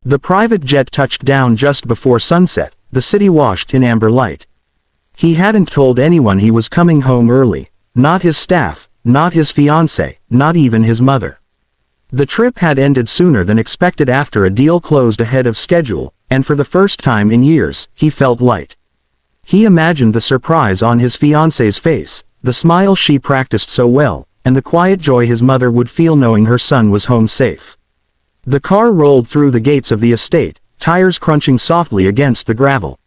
The private jet touched down just before sunset, the city washed in amber light. He hadn't told anyone he was coming home early, not his staff, not his fiancée, not even his mother. The trip had ended sooner than expected after a deal closed ahead of schedule, and for the first time in years, he felt light. He imagined the surprise on his fiancée's face, the smile she practiced so well, and the quiet joy his mother would feel knowing her son was home safe. The car rolled through the gates of the estate, tires crunching softly against the gravel.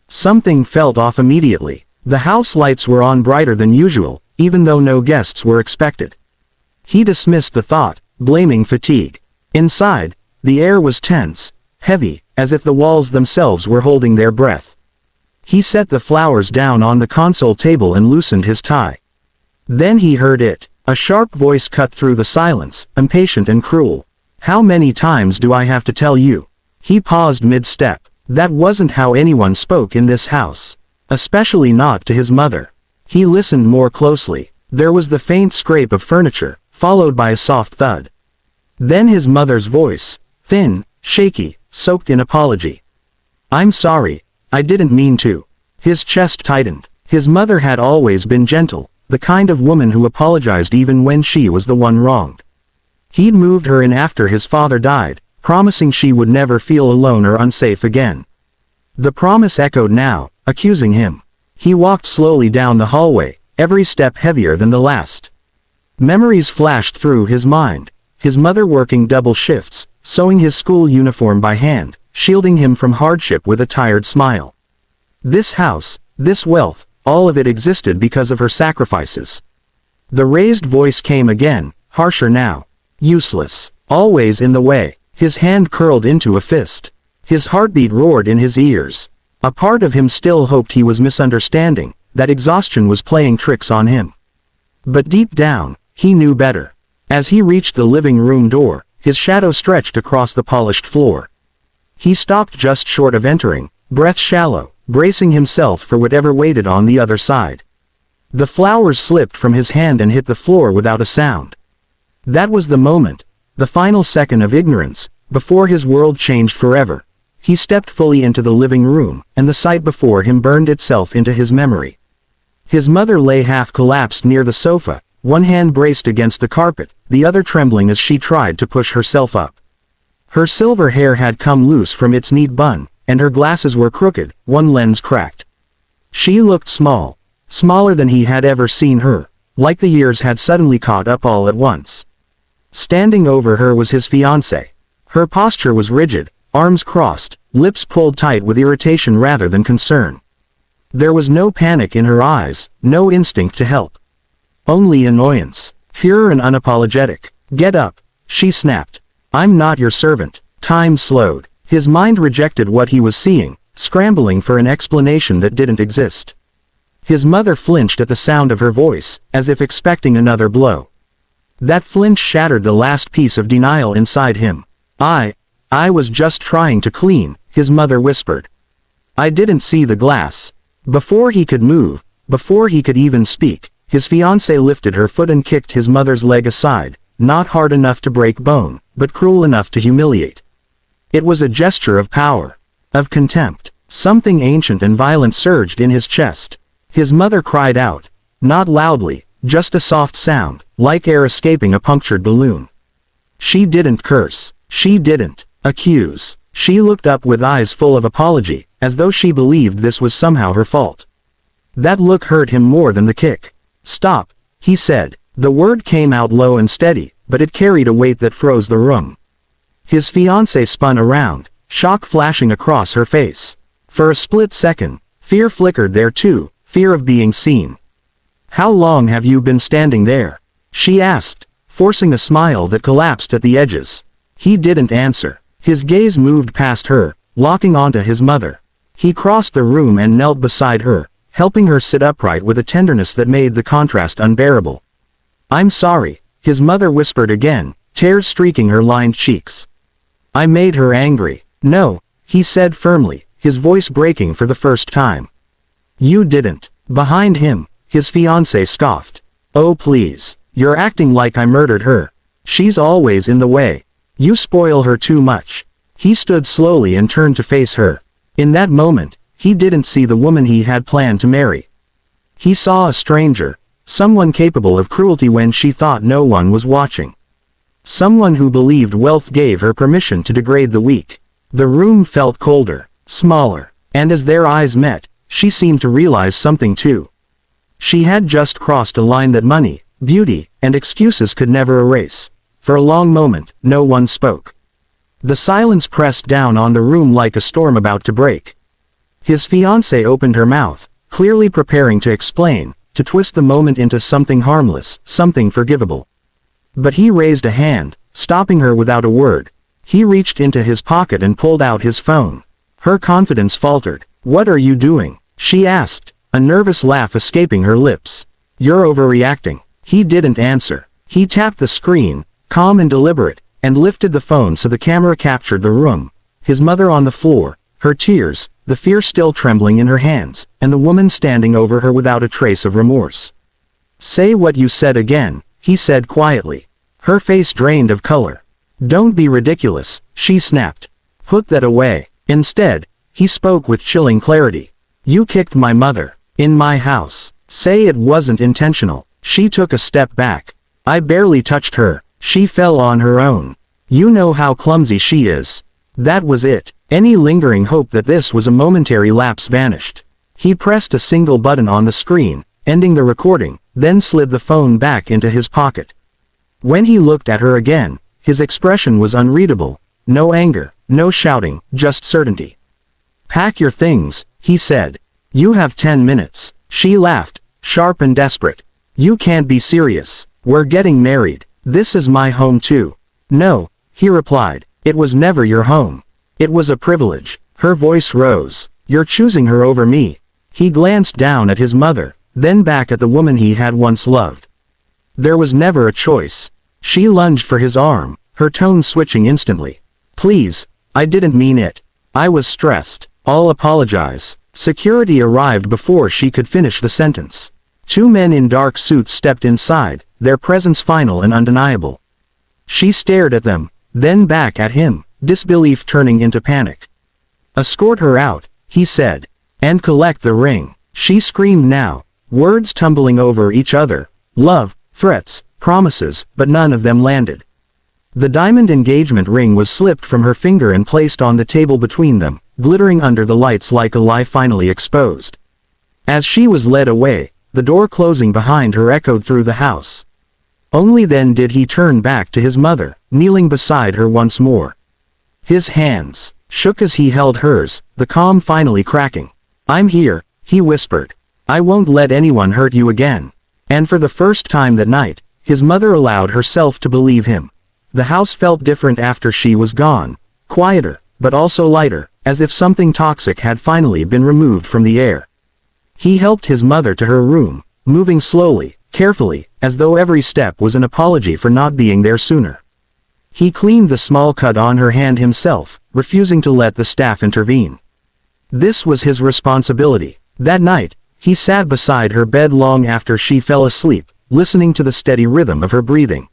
Something felt off immediately. The house lights were on brighter than usual, even though no guests were expected. He dismissed the thought, blaming fatigue. Inside, the air was tense, heavy, as if the walls themselves were holding their breath. He set the flowers down on the console table and loosened his tie. Then he heard it. A sharp voice cut through the silence, impatient and cruel. "How many times do I have to tell you?" He paused mid-step. That wasn't how anyone spoke in this house. Especially not to his mother. He listened more closely. There was the faint scrape of furniture, followed by a soft thud. Then his mother's voice, thin, shaky, soaked in apology. "I'm sorry. I didn't mean to." His chest tightened. His mother had always been gentle, the kind of woman who apologized even when she was the one wronged. He'd moved her in after his father died, promising she would never feel alone or unsafe again. The promise echoed now, accusing him. He walked slowly down the hallway, every step heavier than the last. Memories flashed through his mind. His mother working double shifts, sewing his school uniform by hand, shielding him from hardship with a tired smile. This house, this wealth, all of it existed because of her sacrifices. The raised voice came again, harsher now. Useless. Always in the way. His hand curled into a fist. His heartbeat roared in his ears. A part of him still hoped he was misunderstanding, that exhaustion was playing tricks on him. But deep down, he knew better. As he reached the living room door, his shadow stretched across the polished floor. He stopped just short of entering, breath shallow, bracing himself for whatever waited on the other side. The flowers slipped from his hand and hit the floor without a sound. That was the moment, the final second of ignorance, before his world changed forever. He stepped fully into the living room, and the sight before him burned itself into his memory. His mother lay half collapsed near the sofa, one hand braced against the carpet, the other trembling as she tried to push herself up. Her silver hair had come loose from its neat bun, and her glasses were crooked, one lens cracked. She looked small, smaller than he had ever seen her, like the years had suddenly caught up all at once. Standing over her was his fiancé. Her posture was rigid, arms crossed, lips pulled tight with irritation rather than concern. There was no panic in her eyes, no instinct to help. Only annoyance, pure and unapologetic. "Get up," she snapped. "I'm not your servant." Time slowed. His mind rejected what he was seeing, scrambling for an explanation that didn't exist. His mother flinched at the sound of her voice, as if expecting another blow. That flinch shattered the last piece of denial inside him. I was just trying to clean," his mother whispered. "I didn't see the glass." Before he could move, before he could even speak, his fiancée lifted her foot and kicked his mother's leg aside, not hard enough to break bone, but cruel enough to humiliate. It was a gesture of power, of contempt. Something ancient and violent surged in his chest. His mother cried out, not loudly, just a soft sound, like air escaping a punctured balloon. She didn't curse. She didn't accuse. She looked up with eyes full of apology, as though she believed this was somehow her fault. That look hurt him more than the kick. "Stop," he said. The word came out low and steady, but it carried a weight that froze the room. His fiancée spun around, shock flashing across her face. For a split second, fear flickered there too, fear of being seen. "How long have you been standing there?" she asked, forcing a smile that collapsed at the edges. He didn't answer. His gaze moved past her, locking onto his mother. He crossed the room and knelt beside her, helping her sit upright with a tenderness that made the contrast unbearable. "I'm sorry," his mother whispered again, tears streaking her lined cheeks. "I made her angry." "No," he said firmly, his voice breaking for the first time. "You didn't." Behind him, his fiancée scoffed. "Oh please, you're acting like I murdered her. She's always in the way. You spoil her too much." He stood slowly and turned to face her. In that moment, he didn't see the woman he had planned to marry. He saw a stranger, someone capable of cruelty when she thought no one was watching. Someone who believed wealth gave her permission to degrade the weak. The room felt colder, smaller, and as their eyes met, she seemed to realize something too. She had just crossed a line that money, beauty, and excuses could never erase. For a long moment, no one spoke. The silence pressed down on the room like a storm about to break. His fiancée opened her mouth, clearly preparing to explain, to twist the moment into something harmless, something forgivable. But he raised a hand, stopping her without a word. He reached into his pocket and pulled out his phone. Her confidence faltered. "What are you doing?" she asked, a nervous laugh escaping her lips. "You're overreacting." He didn't answer. He tapped the screen, calm and deliberate, and lifted the phone so the camera captured the room. His mother on the floor, her tears, the fear still trembling in her hands, and the woman standing over her without a trace of remorse. "Say what you said again," he said quietly. Her face drained of color. "Don't be ridiculous," she snapped. "Put that away." Instead, he spoke with chilling clarity. "You kicked my mother. In my house. Say it wasn't intentional." She took a step back. "I barely touched her. She fell on her own. You know how clumsy she is." That was it. Any lingering hope that this was a momentary lapse vanished. He pressed a single button on the screen, ending the recording, then slid the phone back into his pocket. When he looked at her again, his expression was unreadable. No anger, no shouting, just certainty. "Pack your things," he said. "You have 10 minutes. She laughed, sharp and desperate. "You can't be serious. We're getting married. This is my home too." "No," he replied. "It was never your home. It was a privilege." Her voice rose. "You're choosing her over me." He glanced down at his mother, then back at the woman he had once loved. There was never a choice. She lunged for his arm, her tone switching instantly. "Please, I didn't mean it. I was stressed. I'll apologize." Security arrived before she could finish the sentence. 2 men in dark suits stepped inside, their presence final and undeniable. She stared at them, then back at him, disbelief turning into panic. "Escort her out," he said. "And collect the ring." She screamed now, words tumbling over each other. Love, threats, promises, but none of them landed. The diamond engagement ring was slipped from her finger and placed on the table between them, glittering under the lights like a lie finally exposed. As she was led away, the door closing behind her echoed through the house. Only then did he turn back to his mother, kneeling beside her once more. His hands shook as he held hers, the calm finally cracking. "I'm here," he whispered. "I won't let anyone hurt you again." And for the first time that night, his mother allowed herself to believe him. The house felt different after she was gone, quieter, but also lighter, as if something toxic had finally been removed from the air. He helped his mother to her room, moving slowly, carefully, as though every step was an apology for not being there sooner. He cleaned the small cut on her hand himself, refusing to let the staff intervene. This was his responsibility. That night, he sat beside her bed long after she fell asleep, listening to the steady rhythm of her breathing.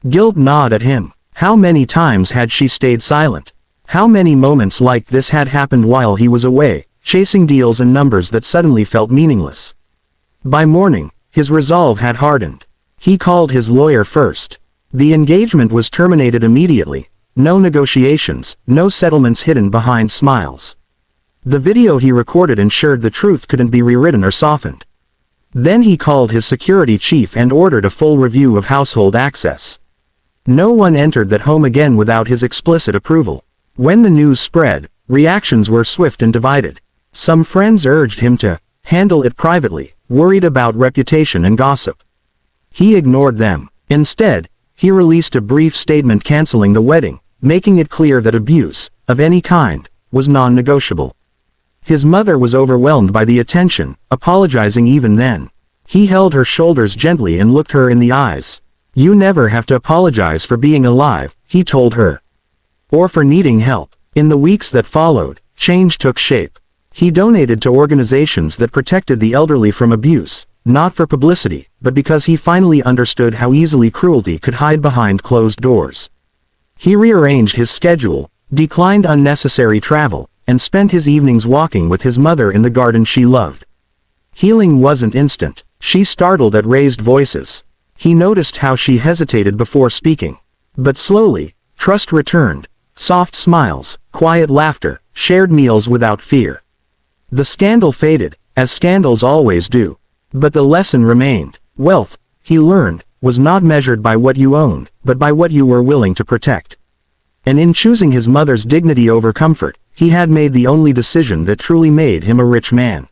Guilt gnawed at him. How many times had she stayed silent? How many moments like this had happened while he was away, chasing deals and numbers that suddenly felt meaningless? By morning, his resolve had hardened. He called his lawyer first. The engagement was terminated immediately. No negotiations, no settlements hidden behind smiles. The video he recorded ensured the truth couldn't be rewritten or softened. Then he called his security chief and ordered a full review of household access. No one entered that home again without his explicit approval. When the news spread, reactions were swift and divided. Some friends urged him to handle it privately, worried about reputation and gossip. He ignored them. Instead, he released a brief statement canceling the wedding, making it clear that abuse, of any kind, was non-negotiable. His mother was overwhelmed by the attention, apologizing even then. He held her shoulders gently and looked her in the eyes. "You never have to apologize for being alive," he told her. "Or for needing help." In the weeks that followed, change took shape. He donated to organizations that protected the elderly from abuse, not for publicity, but because he finally understood how easily cruelty could hide behind closed doors. He rearranged his schedule, declined unnecessary travel, and spent his evenings walking with his mother in the garden she loved. Healing wasn't instant. She startled at raised voices. He noticed how she hesitated before speaking. But slowly, trust returned. Soft smiles, quiet laughter, shared meals without fear. The scandal faded, as scandals always do. But the lesson remained. Wealth, he learned, was not measured by what you owned, but by what you were willing to protect. And in choosing his mother's dignity over comfort, he had made the only decision that truly made him a rich man.